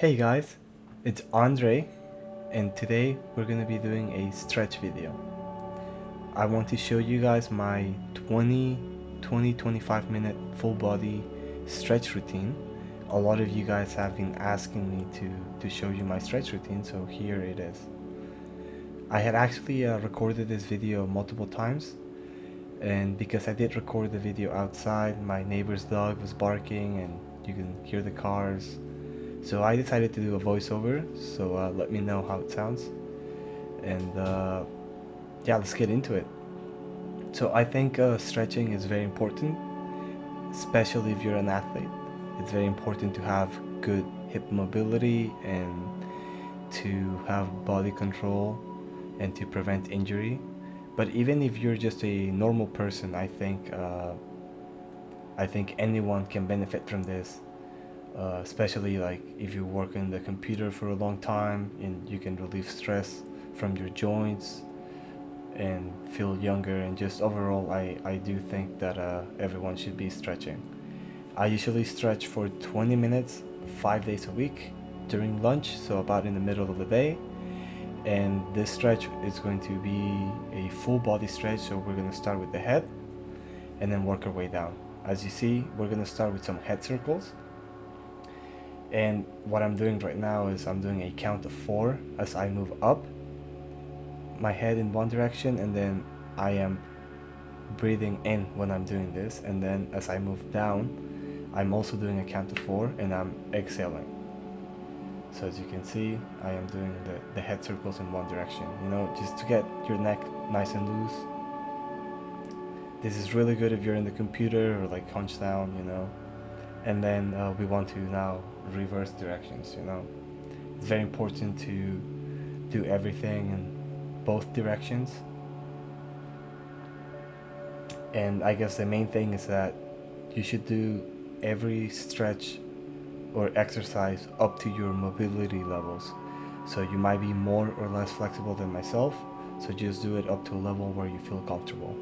Hey guys, it's Andre, and today we're gonna be doing a stretch video. I want to show you guys my 25 minute full body stretch routine. A lot of you guys have been asking me to show you my stretch routine, so here it is. I had actually recorded this video multiple times, and because I did record the video outside, my neighbor's dog was barking and you can hear the cars. So I decided to do a voiceover, so let me know how it sounds. And yeah, let's get into it. So I think stretching is very important, especially if you're an athlete. It's very important to have good hip mobility and to have body control and to prevent injury. But even if you're just a normal person, I think anyone can benefit from this. Especially like if you work in the computer for a long time and you can relieve stress from your joints and feel younger, and just overall I do think that everyone should be stretching. I usually stretch for 20 minutes 5 days a week during lunch, so about in the middle of the day. And this stretch is going to be a full body stretch, so we're going to start with the head and then work our way down. As you see, we're going to start with some head circles. And what I'm doing right now is I'm doing a count of 4 as I move up my head in one direction, and then I am breathing in when I'm doing this, and then as I move down I'm also doing a count of 4 and I'm exhaling. So as you can see, I am doing the head circles in one direction, just to get your neck nice and loose. This is really good if you're in the computer or like hunched down, and then we want to now reverse directions. It's very important to do everything in both directions. And I guess the main thing is that you should do every stretch or exercise up to your mobility levels. So you might be more or less flexible than myself, so just do it up to a level where you feel comfortable.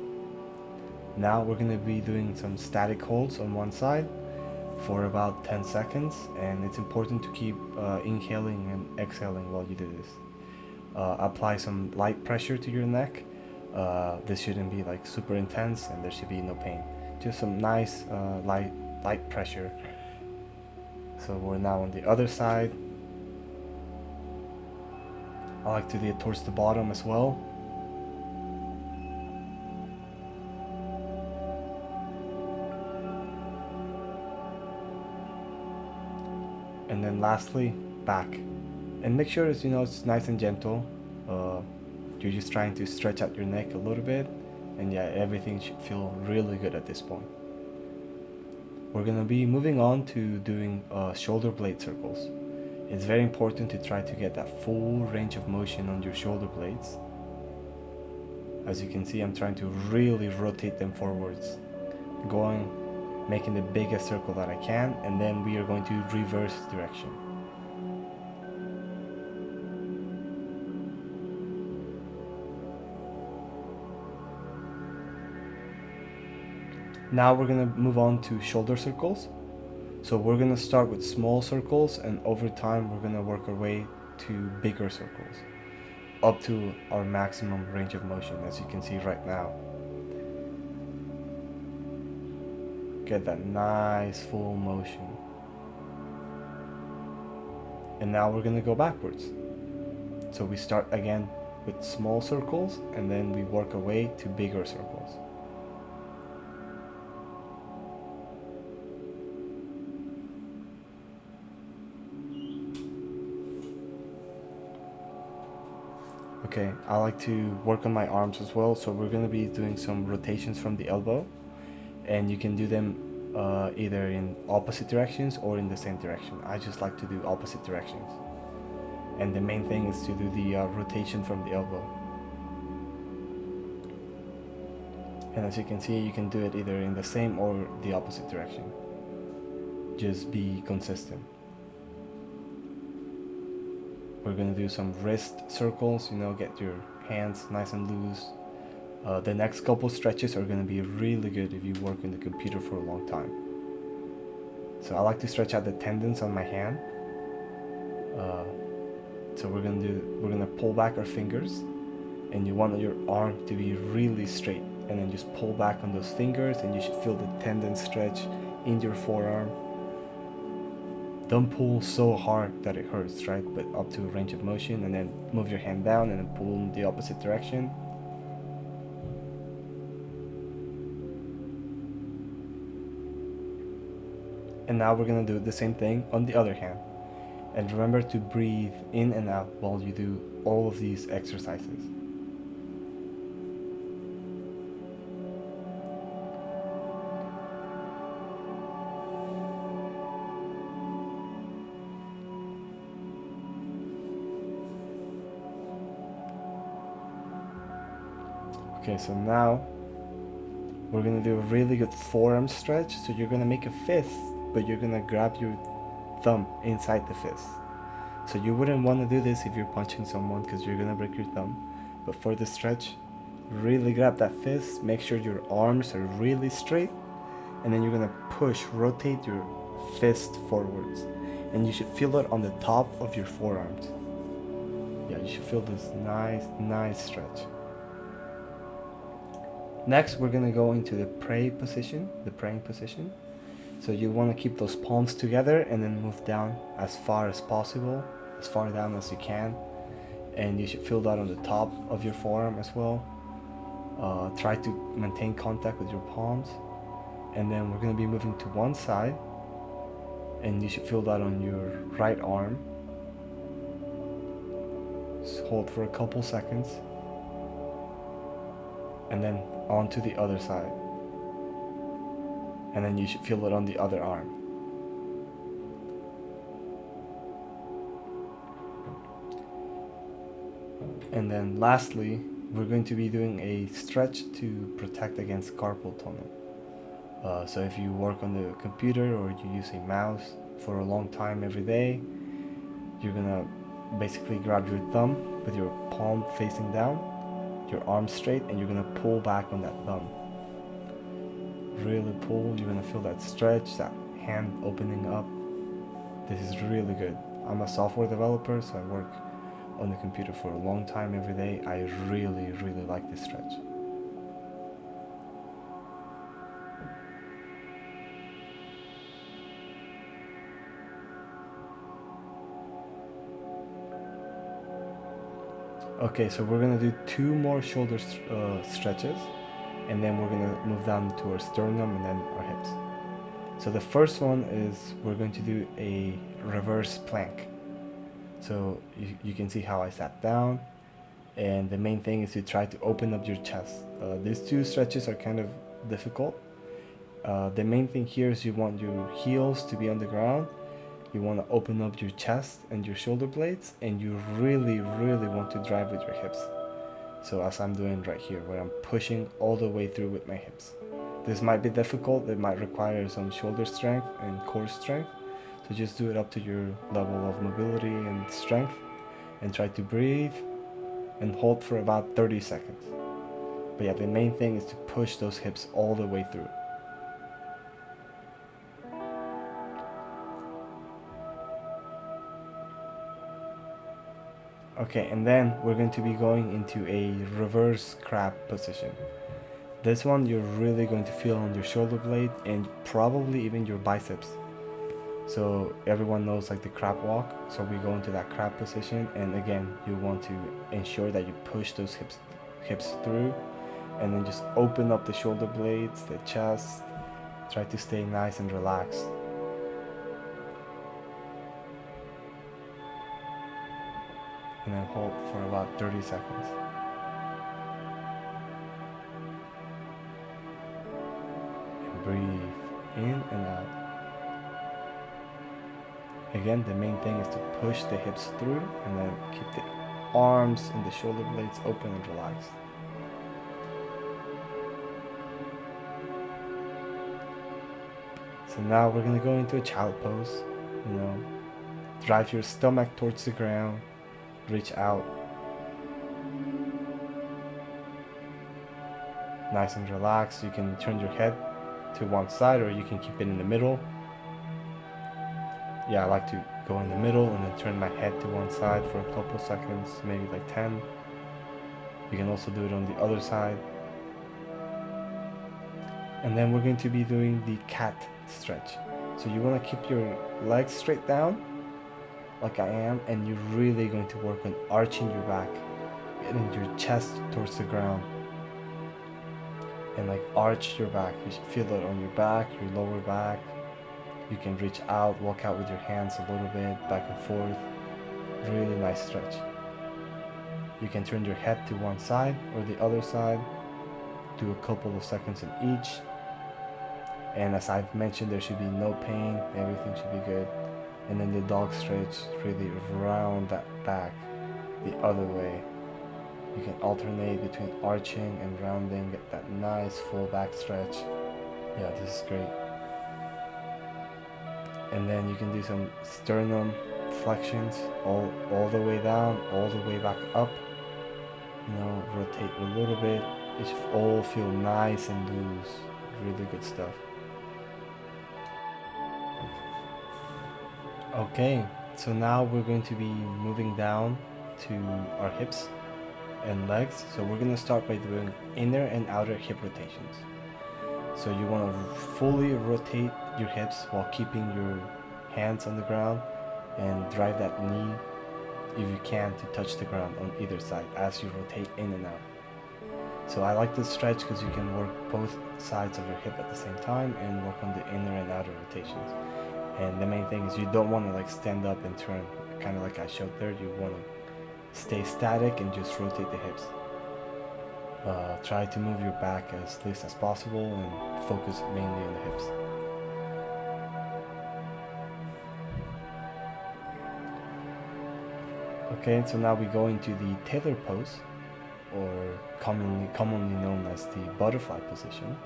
Now we're going to be doing some static holds on one side for about 10 seconds, and it's important to keep inhaling and exhaling while you do this. Apply some light pressure to your neck. This shouldn't be like super intense and there should be no pain. Just some nice light pressure. So we're now on the other side. I like to do it towards the bottom as well. And then lastly, back. And make sure it's nice and gentle. You're just trying to stretch out your neck a little bit, and yeah, everything should feel really good at this point. We're gonna be moving on to doing shoulder blade circles. It's very important to try to get that full range of motion on your shoulder blades. As you can see, I'm trying to really rotate them forwards, making the biggest circle that I can, and then we are going to reverse direction. Now we're going to move on to shoulder circles. So we're going to start with small circles, and over time we're going to work our way to bigger circles up to our maximum range of motion, as you can see right now. Get that nice full motion. And now we're going to go backwards. So we start again with small circles, and then we work our way to bigger circles. Okay, I like to work on my arms as well, so we're going to be doing some rotations from the elbow, and you can do them either in opposite directions or in the same direction. I just like to do opposite directions, and the main thing is to do the rotation from the elbow. And as you can see, you can do it either in the same or the opposite direction. Just be consistent. We're going to do some wrist circles, get your hands nice and loose. The next couple stretches are going to be really good if you work in the computer for a long time. So I like to stretch out the tendons on my hand, Uh, so we're gonna pull back our fingers, and you want your arm to be really straight, and then just pull back on those fingers, and you should feel the tendon stretch in your forearm. Don't pull so hard that it hurts, right? But up to a range of motion, and then move your hand down and then pull in the opposite direction. And now we're gonna do the same thing on the other hand. And remember to breathe in and out while you do all of these exercises. Okay, so now we're gonna do a really good forearm stretch. So you're gonna make a fist, but you're gonna grab your thumb inside the fist. So you wouldn't want to do this if you're punching someone because you're gonna break your thumb. But for the stretch, really grab that fist, make sure your arms are really straight, and then you're gonna rotate your fist forwards. And you should feel it on the top of your forearms. Yeah, you should feel this nice stretch. Next, we're gonna go into the praying position. So you want to keep those palms together and then move down as far as possible, as far down as you can. And you should feel that on the top of your forearm as well. Try to maintain contact with your palms. And then we're going to be moving to one side. And you should feel that on your right arm. Just hold for a couple seconds. And then on to the other side. And then you should feel it on the other arm. And then lastly, we're going to be doing a stretch to protect against carpal tunnel. So if you work on the computer or you use a mouse for a long time every day, you're gonna basically grab your thumb with your palm facing down, your arm straight, and you're gonna pull back on that thumb. Really pull, you're gonna feel that stretch, that hand opening up. This is really good. I'm a software developer, so I work on the computer for a long time every day. I really like this stretch. Okay, so we're gonna do 2 more shoulder stretches, and then we're gonna move down to our sternum and then our hips. So the first one is we're going to do a reverse plank. So you can see how I sat down, and the main thing is to try to open up your chest. These 2 stretches are kind of difficult. The main thing here is you want your heels to be on the ground. You want to open up your chest and your shoulder blades, and you really want to drive with your hips. So as I'm doing right here, where I'm pushing all the way through with my hips. This might be difficult, it might require some shoulder strength and core strength. So just do it up to your level of mobility and strength, and try to breathe and hold for about 30 seconds. But yeah, the main thing is to push those hips all the way through. Okay, and then we're going to be going into a reverse crab position. This one you're really going to feel on your shoulder blade and probably even your biceps. So everyone knows like the crab walk. So we go into that crab position, and again you want to ensure that you push those hips through, and then just open up the shoulder blades, the chest. Try to stay nice and relaxed. And then hold for about 30 seconds. And breathe in and out. Again, the main thing is to push the hips through, and then keep the arms and the shoulder blades open and relaxed. So now we're going to go into a child pose. Drive your stomach towards the ground. Reach out. Nice and relaxed. You can turn your head to one side, or you can keep it in the middle. Yeah, I like to go in the middle and then turn my head to one side for a couple seconds, maybe like 10. You can also do it on the other side. And then we're going to be doing the cat stretch. So you want to keep your legs straight down like I am, and you're really going to work on arching your back, getting your chest towards the ground, and like arch your back. You should feel it on your back, your lower back. You can reach out, walk out with your hands a little bit, back and forth. Really nice stretch. You can turn your head to one side or the other side. Do a couple of seconds in each. And as I've mentioned, there should be no pain. Everything should be good. And then the dog stretch, really round that back the other way. You can alternate between arching and rounding, get that nice full back stretch. Yeah, this is great. And then you can do some sternum flexions all the way down, all the way back up. You know, rotate a little bit. It should all feel nice and loose. Really good stuff. Okay, so now we're going to be moving down to our hips and legs. So we're going to start by doing inner and outer hip rotations. So you want to fully rotate your hips while keeping your hands on the ground, and drive that knee, if you can, to touch the ground on either side as you rotate in and out. So I like this stretch because you can work both sides of your hip at the same time and work on the inner and outer rotations. And the main thing is you don't want to like stand up and turn, kind of like I showed there. You want to stay static and just rotate the hips. Try to move your back as least as possible and focus mainly on the hips. Okay, so now we go into the Tailor pose, or commonly known as the butterfly position.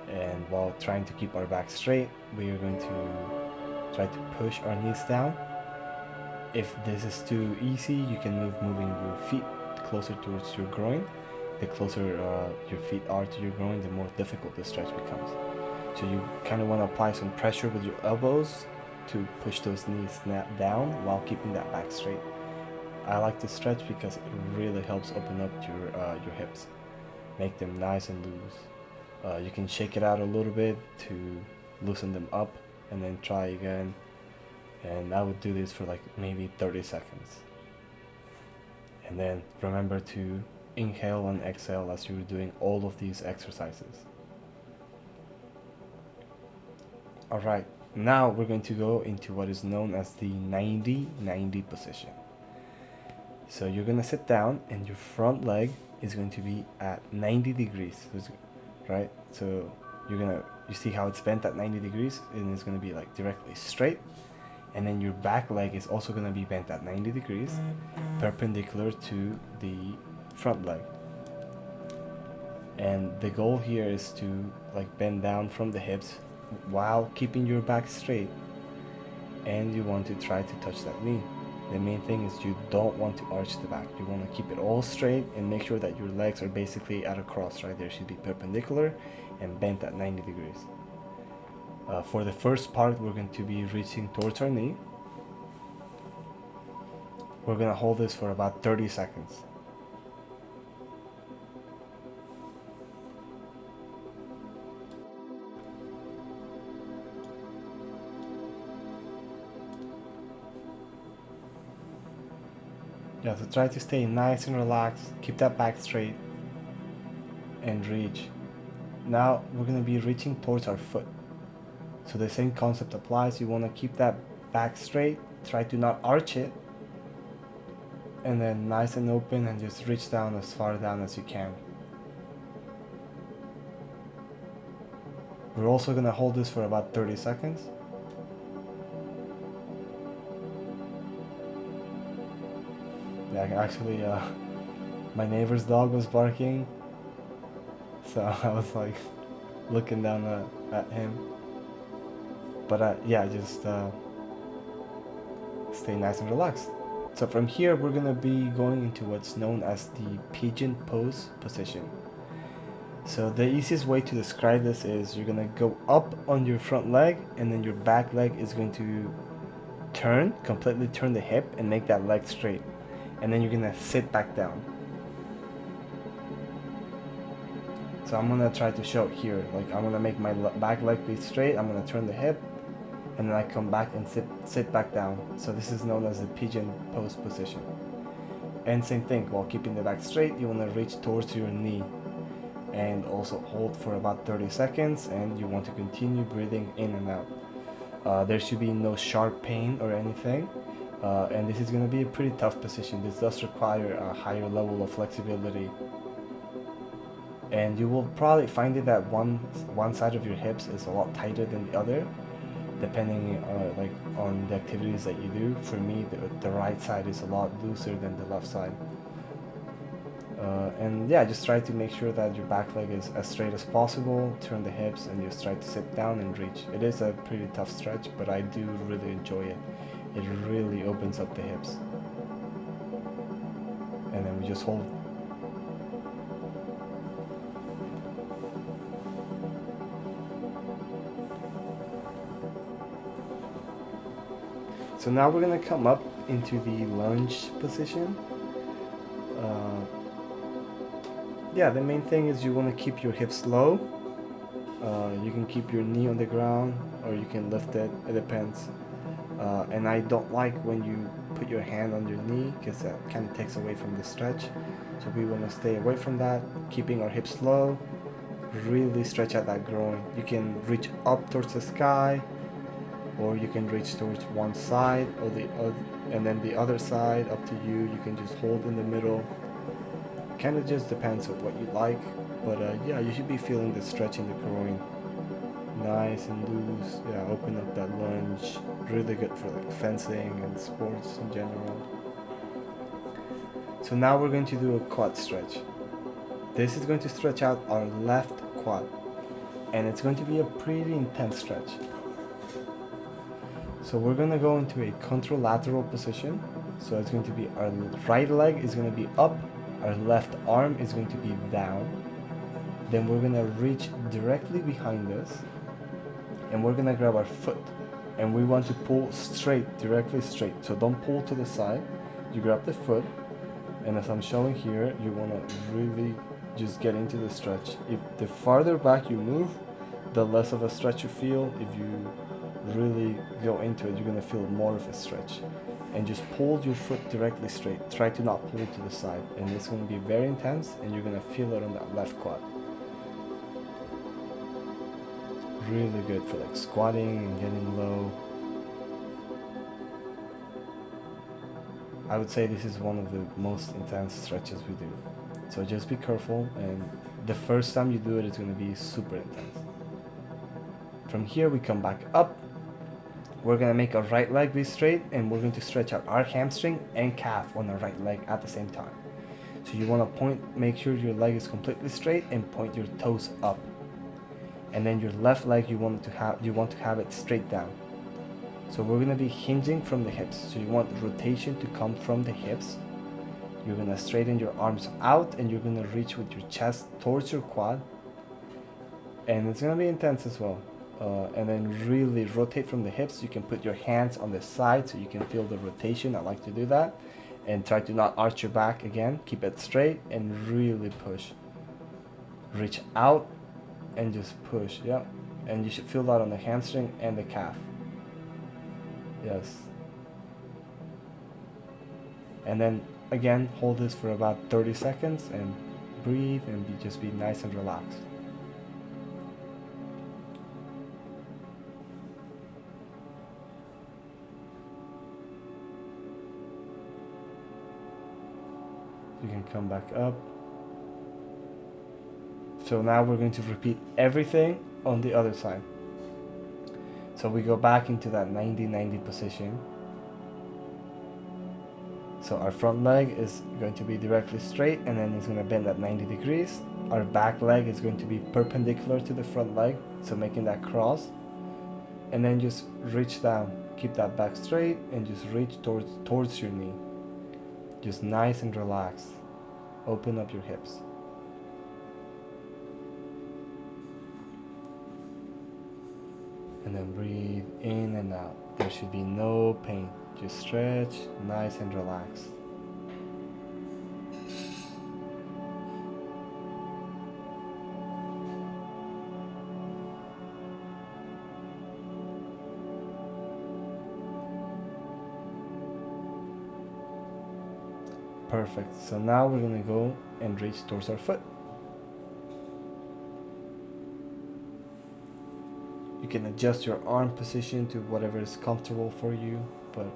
And while trying to keep our back straight, we are going to try to push our knees down. If this is too easy, you can moving your feet closer towards your groin. The closer your feet are to your groin, the more difficult the stretch becomes. So you kind of want to apply some pressure with your elbows to push those knees down while keeping that back straight. I like this stretch because it really helps open up your hips, make them nice and loose. You can shake it out a little bit to loosen them up, and then try again. And I would do this for like maybe 30 seconds. And then remember to inhale and exhale as you're doing all of these exercises. Alright, now we're going to go into what is known as the 90-90 position. So you're going to sit down and your front leg is going to be at 90 degrees, right? So you see how it's bent at 90 degrees, and it's going to be like directly straight. And then your back leg is also going to be bent at 90 degrees, perpendicular to the front leg. And the goal here is to like bend down from the hips while keeping your back straight, and you want to try to touch that knee. The main thing is you don't want to arch the back. You want to keep it all straight and make sure that your legs are basically at a cross, right? They should be perpendicular and bent at 90 degrees. For the first part, we're going to be reaching towards our knee. We're going to hold this for about 30 seconds. Yeah, so try to stay nice and relaxed, keep that back straight, and reach. Now we're going to be reaching towards our foot. So the same concept applies. You want to keep that back straight, try to not arch it, and then nice and open, and just reach down as far down as you can. We're also going to hold this for about 30 seconds. Yeah, actually, my neighbor's dog was barking, so I was like looking down at him. But yeah, just stay nice and relaxed. So from here, we're gonna be going into what's known as the pigeon pose position. So the easiest way to describe this is you're gonna go up on your front leg, and then your back leg is going to completely turn the hip and make that leg straight. And then you're gonna sit back down. So I'm gonna try to show it here. Like I'm gonna make my back leg be straight, I'm gonna turn the hip, and then I come back and sit back down. So this is known as the pigeon pose position. And same thing, while keeping the back straight, you wanna reach towards your knee. And also hold for about 30 seconds, and you want to continue breathing in and out. There should be no sharp pain or anything, and this is going to be a pretty tough position. This does require a higher level of flexibility, and you will probably find it that one side of your hips is a lot tighter than the other, depending like on the activities that you do. For me, the right side is a lot looser than the left side. And yeah, just try to make sure that your back leg is as straight as possible, turn the hips, and just try to sit down and reach. It is a pretty tough stretch, but I do really enjoy it. It really opens up the hips. And then we just hold. So now we're gonna come up into the lunge position. Yeah, the main thing is you want to keep your hips low. You can keep your knee on the ground, or you can lift it. It depends. And I don't like when you put your hand on your knee, because that kind of takes away from the stretch. So we want to stay away from that, keeping our hips low. Really stretch out that groin. You can reach up towards the sky, or you can reach towards one side or the other, and then the other side, up to you. You can just hold in the middle. Kind of just depends on what you like, but yeah, you should be feeling the stretch in the groin. Nice and loose. Yeah, open up that lunge. Really good for like fencing and sports in general. So now we're going to do a quad stretch. This is going to stretch out our left quad, and it's going to be a pretty intense stretch. So we're going to go into a contralateral position. So it's going to be our right leg is going to be up, our left arm is going to be down. Then we're going to reach directly behind us, and we're going to grab our foot, and we want to pull straight, directly straight. So don't pull to the side. You grab the foot, and as I'm showing here, you want to really just get into the stretch. If the farther back you move, the less of a stretch you feel. If you really go into it, you're going to feel more of a stretch. And just pull your foot directly straight. Try to not pull to the side, and it's going to be very intense, and you're going to feel it on that left quad. Really good for like squatting and getting low. I would say this is one of the most intense stretches we do. So just be careful, and the first time you do it, it's going to be super intense. From here we come back up. We're going to make our right leg be straight, and we're going to stretch out our hamstring and calf on our right leg at the same time. So you want to make sure your leg is completely straight, and point your toes up. And then your left leg, you want to have it straight down. So we're going to be hinging from the hips. So you want the rotation to come from the hips. You're going to straighten your arms out, and you're going to reach with your chest towards your quad. And it's going to be intense as well. And then really rotate from the hips. You can put your hands on the side so you can feel the rotation. I like to do that. And try to not arch your back again. Keep it straight and really push. Reach out and just push. Yeah. And you should feel that on the hamstring and the calf. Yes. And then again, hold this for about 30 seconds and breathe, and just be nice and relaxed. You can come back up. So now we're going to repeat everything on the other side. So we go back into that 90-90 position. So our front leg is going to be directly straight, and then it's going to bend at 90 degrees. Our back leg is going to be perpendicular to the front leg, so making that cross. And then just reach down. Keep that back straight and just reach towards your knee. Just nice and relaxed. Open up your hips. And then breathe in and out. There should be no pain. Just stretch, nice and relaxed. Perfect. So now we're gonna go and reach towards our foot. You can adjust your arm position to whatever is comfortable for you, but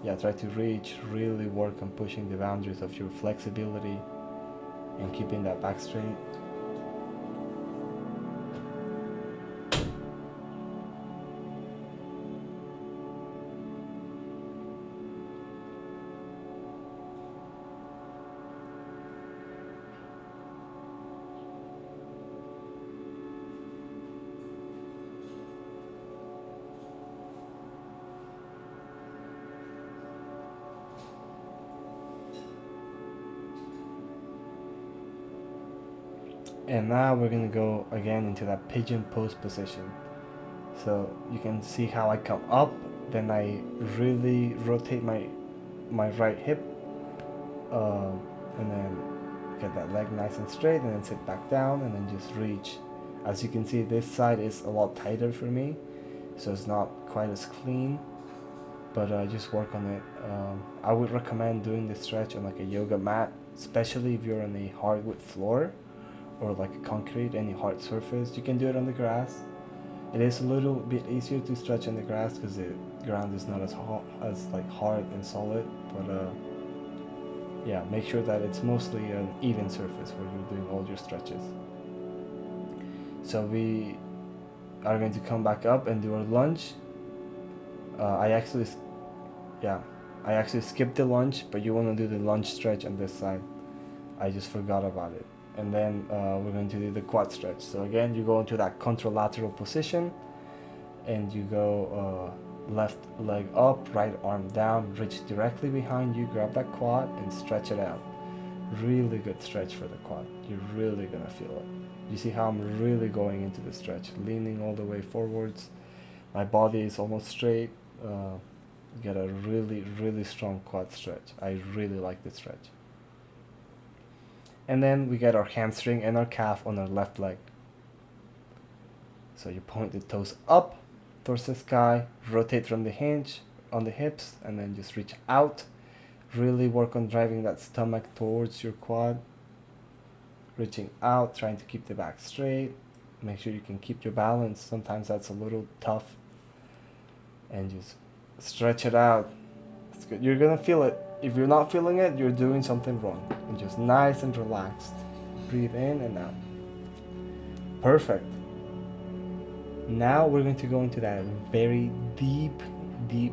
yeah, try to reach, really work on pushing the boundaries of your flexibility and keeping that back straight. And now we're gonna go again into that pigeon pose position. So you can see how I come up, then I really rotate my right hip, and then get that leg nice and straight, and then sit back down, and then just reach. As you can see, this side is a lot tighter for me, so it's not quite as clean, but just work on it. I would recommend doing this stretch on like a yoga mat, especially if you're on a hardwood floor or like a concrete, any hard surface. You can do it on the grass. It is a little bit easier to stretch on the grass because the ground is not as hard and solid, but yeah, make sure that it's mostly an even surface where you're doing all your stretches. So we are going to come back up and do our lunge. I actually skipped the lunge, but you want to do the lunge stretch on this side. I just forgot about it. And then we're going to do the quad stretch. So again, you go into that contralateral position, and you go left leg up, right arm down, reach directly behind you, grab that quad and stretch it out. Really good stretch for the quad. You're really gonna feel it. You see how I'm really going into the stretch, leaning all the way forwards. My body is almost straight. Get a really strong quad stretch. I really like this stretch. And then we get our hamstring and our calf on our left leg. So you point the toes up towards the sky, rotate from the hinge on the hips, and then just reach out. Really work on driving that stomach towards your quad. Reaching out, trying to keep the back straight. Make sure you can keep your balance. Sometimes that's a little tough. And just stretch it out. It's good. You're gonna feel it. If you're not feeling it, you're doing something wrong. And just nice and relaxed. Breathe in and out. Perfect. Now we're going to go into that very deep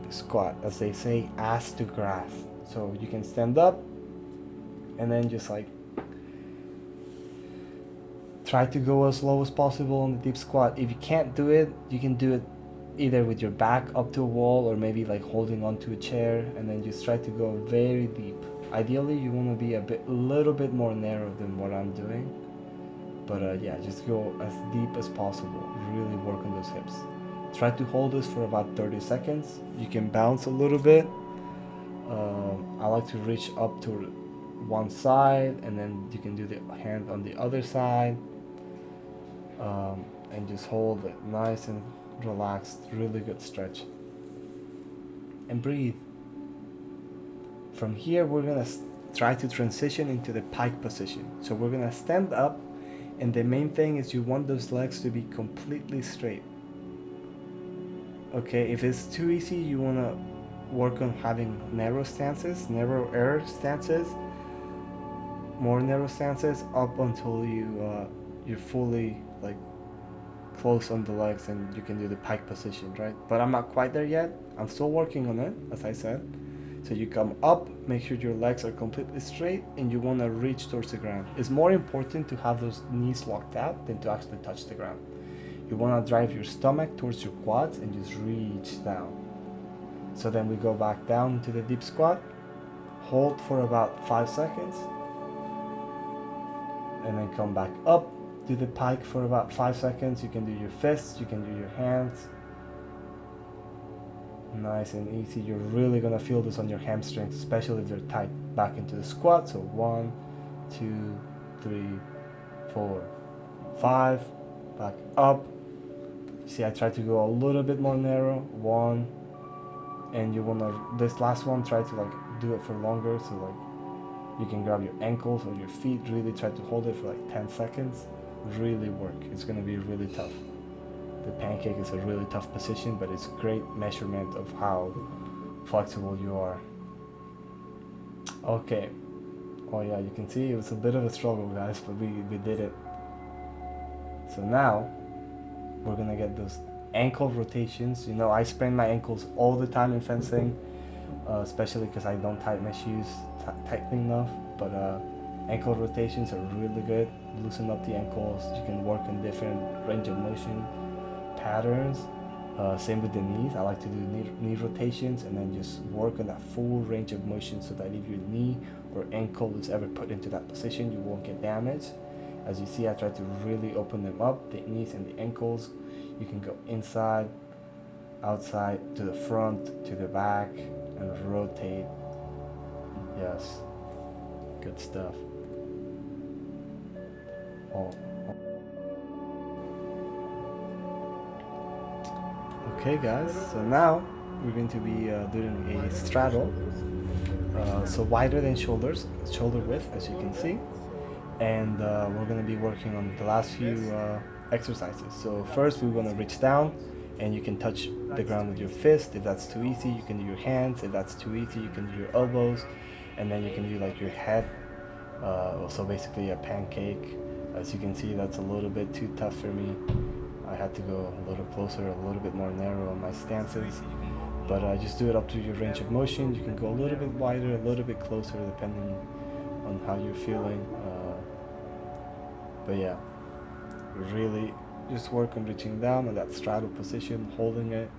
squat, as they say, ass to grass. So you can stand up and then just like try to go as low as possible on the deep squat. If you can't do it, you can do it either with your back up to a wall or maybe like holding onto a chair, and then just try to go very deep. Ideally you want to be a little bit more narrow than what I'm doing, but yeah, just go as deep as possible. Really work on those hips. Try to hold this for about 30 seconds. You can bounce a little bit. I like to reach up to one side, and then you can do the hand on the other side, and just hold it nice and relaxed. Really good stretch. And breathe. From here we're gonna try to transition into the pike position. So we're gonna stand up, and the main thing is you want those legs to be completely straight. Okay, if it's too easy, you wanna work on having narrow stances, narrow air stances, more narrow stances up until you're fully like close on the legs and you can do the pike position, right? But I'm not quite there yet. I'm still working on it, as I said. So you come up, make sure your legs are completely straight, and you want to reach towards the ground. It's more important to have those knees locked out than to actually touch the ground. You want to drive your stomach towards your quads and just reach down. So then we go back down to the deep squat, hold for about 5 seconds, and then come back up, do the pike for about 5 seconds. You can do your fists, you can do your hands. Nice and easy. You're really gonna feel this on your hamstrings, especially if they're tight. Back into the squat. So 1, 2, 3, 4, 5. Back up. See, I try to go a little bit more narrow. 1, and you wanna this last one try to like do it for longer. So like you can grab your ankles or your feet. Really try to hold it for like 10 seconds. Really work. It's gonna be really tough. The pancake is a really tough position, but it's a great measurement of how flexible you are. Okay. Oh yeah, you can see it was a bit of a struggle, guys, but we did it. So now we're gonna get those ankle rotations. You know, I sprain my ankles all the time in fencing, especially because I don't tie my shoes tightly enough. But ankle rotations are really good. Loosen up the ankles. You can work on different range of motion patterns. Same with the knees. I like to do knee rotations and then just work on that full range of motion so that if your knee or ankle is ever put into that position, you won't get damaged. As you see, I try to really open them up, the knees and the ankles. You can go inside, outside, to the front, to the back, and rotate. Yes, good stuff. Oh. Okay guys, so now we're going to be doing a straddle. So wider than shoulder width, as you can see. And we're going to be working on the last few exercises. So first we're going to reach down, and you can touch the ground with your fist. If that's too easy, you can do your hands. If that's too easy, you can do your elbows, and then you can do like your head. So basically a pancake. As you can see, that's a little bit too tough for me. I had to go a little closer, a little bit more narrow on my stances. But just do it up to your range of motion. You can go a little bit wider, a little bit closer, depending on how you're feeling. But yeah, really just work on reaching down on that straddle position, holding it,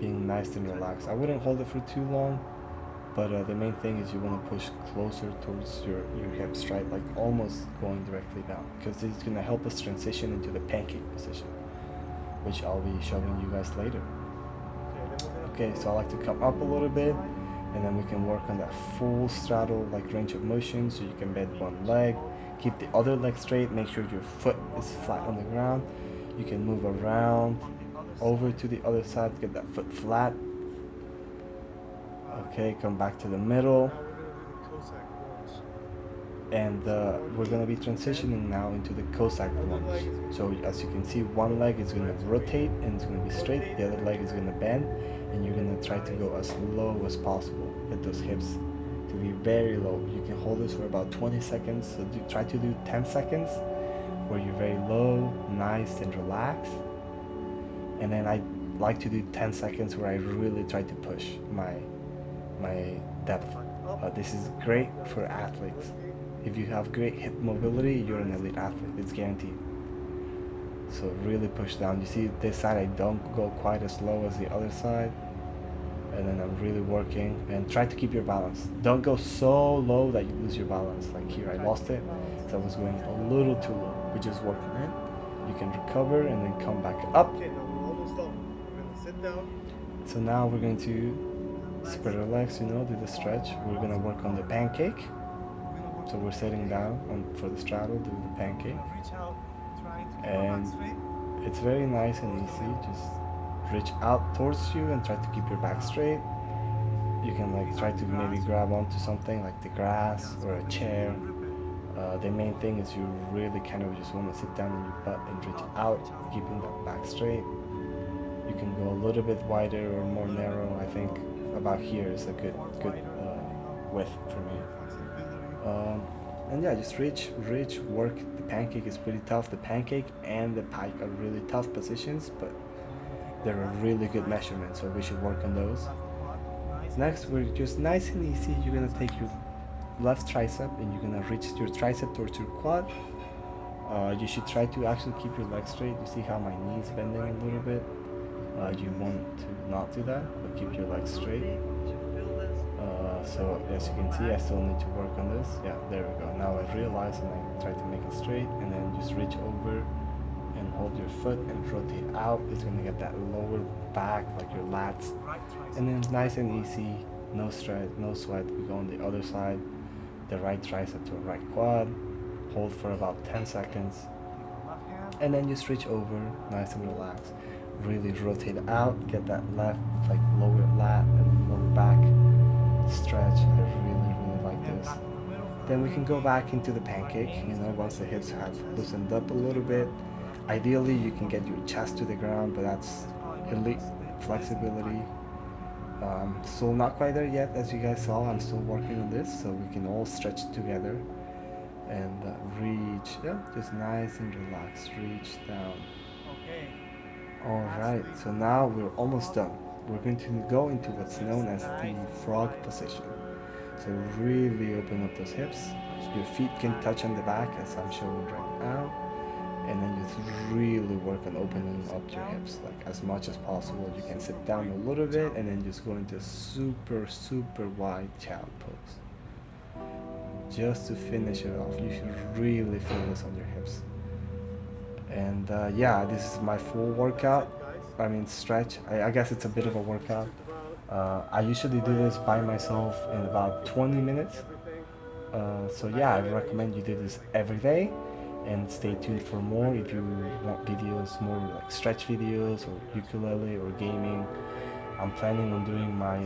being nice and relaxed. I wouldn't hold it for too long, but the main thing is you want to push closer towards your hip straight, like almost going directly down, because it's going to help us transition into the pancake position, which I'll be showing you guys later. Okay, so I like to come up a little bit, and then we can work on that full straddle like range of motion. So you can bend one leg, keep the other leg straight, make sure your foot is flat on the ground. You can move around over to the other side, get that foot flat. Okay, come back to the middle. And we're going to be transitioning now into the Cossack lunge. So as you can see, one leg is going to rotate and it's going to be straight, the other leg is going to bend, and you're going to try to go as low as possible. Get those hips to be very low. You can hold this for about 20 seconds, so try to do 10 seconds where you're very low, nice and relaxed. And then I like to do 10 seconds where I really try to push my depth. This is great for athletes. If you have great hip mobility, you're an elite athlete. It's guaranteed. So really push down. You see this side, I don't go quite as low as the other side. And then I'm really working. And try to keep your balance. Don't go so low that you lose your balance. Like here, I lost it. So I was going a little too low. We're just working in. You can recover and then come back up. Okay, now we're almost done. We're going to sit down. So now we're going to spread our legs, you know, do the stretch. We're going to work on the pancake. So we're sitting down for the straddle, do the pancake. And it's very nice and easy. Just reach out towards you and try to keep your back straight. You can like try to maybe grab onto something like the grass or a chair. The main thing is you really kind of just want to sit down on your butt and reach out, keeping that back straight. You can go a little bit wider or more narrow. I think about here is a good width for me. And yeah, just reach, work. The pancake is pretty tough. The pancake and the pike are really tough positions, but they're a really good measurement, so we should work on those. Next, we're just nice and easy. You're gonna take your left tricep and you're gonna reach your tricep towards your quad. You should try to actually keep your legs straight. You see how my knee's bending a little bit? You want to not do that, but keep your legs straight. So as you can see, I still need to work on this. Yeah, there we go. Now I realize and I try to make it straight, and then just reach over and hold your foot and rotate out. It's gonna get that lower back, like your lats. And then nice and easy, no stress, no sweat. We go on the other side, the right tricep to right quad. Hold for about 10 seconds. And then you switch over, nice and relaxed. Really rotate out, get that left, like lower lat and lower back stretch. I really like this. Then we can go back into the pancake, once the hips have loosened up a little bit. Ideally, you can get your chest to the ground, but that's elite flexibility. Still not quite there yet, as you guys saw. I'm still working on this, so we can all stretch together and reach. Yeah, just nice and relaxed. Reach down. Alright, so now we're almost done. We're going to go into what's known as the frog position. So really open up those hips. Your feet can touch on the back as I'm showing right now. And then just really work on opening up your hips, like as much as possible. You can sit down a little bit and then just go into super wide child pose. Just to finish it off, you should really feel this on your hips. And yeah, this is my full workout. I mean stretch. I guess it's a bit of a workout. I usually do this by myself in about 20 minutes. So yeah, I recommend you do this every day. And stay tuned for more if you want videos, more like stretch videos or ukulele or gaming. I'm planning on doing my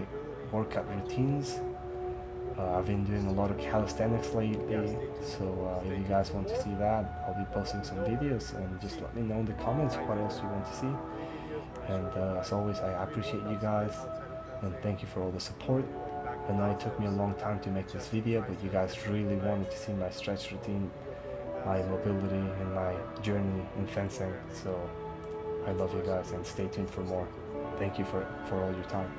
workout routines. I've been doing a lot of calisthenics lately, so if you guys want to see that, I'll be posting some videos, and just let me know in the comments what else you want to see. And as always, I appreciate you guys, and thank you for all the support. I know it took me a long time to make this video, but you guys really wanted to see my stretch routine, my mobility, and my journey in fencing. So I love you guys, and stay tuned for more. Thank you for all your time.